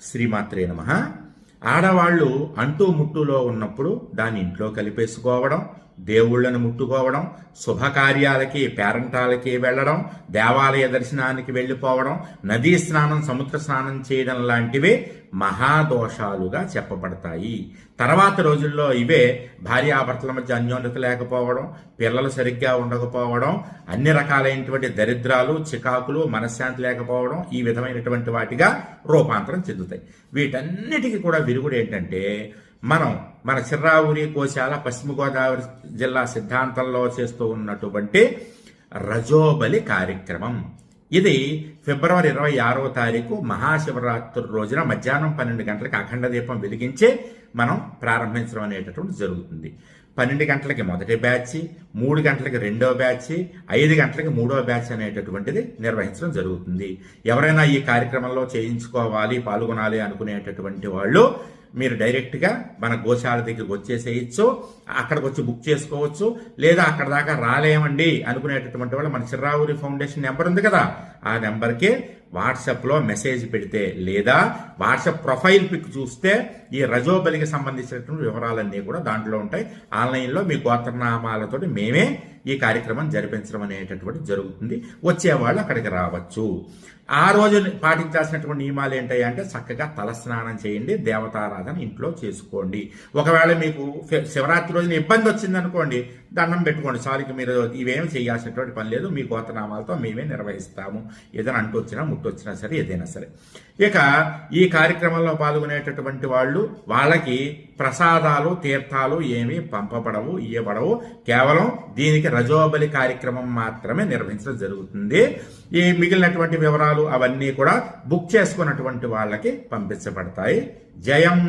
శ్రీమాత్రే నమః. ఆడవాళ్ళు అంటూ ముట్టులో ఉన్నప్పుడు దాన్ని ఇంట్లో కలిపేసుకోవడం, దేవుళ్లను ముట్టుకోవడం, శుభకార్యాలకి పేరంటాలకి వెళ్ళడం, దేవాలయ దర్శనానికి వెళ్ళిపోవడం, నదీ స్నానం సముద్ర స్నానం చేయడం లాంటివే మహాదోషాలుగా చెప్పబడతాయి. తర్వాత రోజుల్లో ఇవే భార్యాభర్తల మధ్య అన్యోన్యత లేకపోవడం, పిల్లలు సరిగ్గా ఉండకపోవడం, అన్ని రకాలైనటువంటి దరిద్రాలు, చికాకులు, మనశ్శాంతి లేకపోవడం, ఈ విధమైనటువంటి వాటిగా రూపాంతరం చెందుతాయి. వీటన్నిటికీ కూడా విరుగుడు ఏంటంటే, మన చిర్రావూరి కోశాల పశ్చిమ గోదావరి జిల్లా సిద్ధాంతంలో చేస్తూ ఉన్నటువంటి రజోబలి కార్యక్రమం. ఇది ఫిబ్రవరి 26వ తారీఖు మహాశివరాత్రి రోజున మధ్యాహ్నం 12 గంటలకు అఖండ దీపం వెలిగించే మనం ప్రారంభించడం అనేటటువంటి జరుగుతుంది. 12 గంటలకి మొదటి బ్యాచ్, 3 గంటలకి రెండో బ్యాచ్, 5 గంటలకి మూడో బ్యాచ్ అనేటటువంటిది నిర్వహించడం జరుగుతుంది. ఎవరైనా ఈ కార్యక్రమంలో చేయించుకోవాలి, పాల్గొనాలి అనుకునేటటువంటి వాళ్ళు మీరు డైరెక్ట్గా మన గోశాల దగ్గరికి వచ్చేసేయచ్చు, అక్కడికి వచ్చి బుక్ చేసుకోవచ్చు. లేదా అక్కడ దాకా రాలేమండి అనుకునేటటువంటి వాళ్ళు మన చిర్రావూరి ఫౌండేషన్ నెంబర్ ఉంది కదా, ఆ నెంబర్కి వాట్సాప్లో మెసేజ్ పెడితే లేదా వాట్సాప్ ప్రొఫైల్ పిక్ చూస్తే ఈ రజోబలికి సంబంధించినటువంటి వివరాలన్నీ కూడా దాంట్లో ఉంటాయి. ఆన్లైన్లో మీ గోత్రనామాలతోటి మేమే ఈ కార్యక్రమం జరిపించడం అనేటటువంటి జరుగుతుంది. వచ్చేవాళ్ళు అక్కడికి రావచ్చు. ఆ రోజు పాటించాల్సినటువంటి నియమాలు ఏంటాయి అంటే, చక్కగా తలస్నానం చేయండి, దేవతారాధన ఇంట్లో చేసుకోండి. ఒకవేళ మీకు శివరాత్రి రోజున ఇబ్బంది వచ్చిందనుకోండి, దండం పెట్టుకోండి, సారికి మీరు ఇవేమి చేయాల్సినటువంటి పని లేదు, మీ గోత్రనామాలతో మేమే నిర్వహిస్తాము. ఏదైనా అంటూ వచ్చినా ముట్టొచ్చినా సరే, ఏదైనా సరే. ఇక ఈ కార్యక్రమంలో పాల్గొనేటటువంటి వాళ్ళు, వాళ్ళకి ప్రసాదాలు, తీర్థాలు ఏమీ పంపబడవు, ఇవ్వబడవు. కేవలం దీనికి రజోబలి కార్యక్రమం మాత్రమే నిర్వహించడం జరుగుతుంది. ఈ మిగిలినటువంటి వివరాలు అవన్నీ కూడా బుక్ చేసుకున్నటువంటి వాళ్ళకి పంపించబడతాయి. జయం.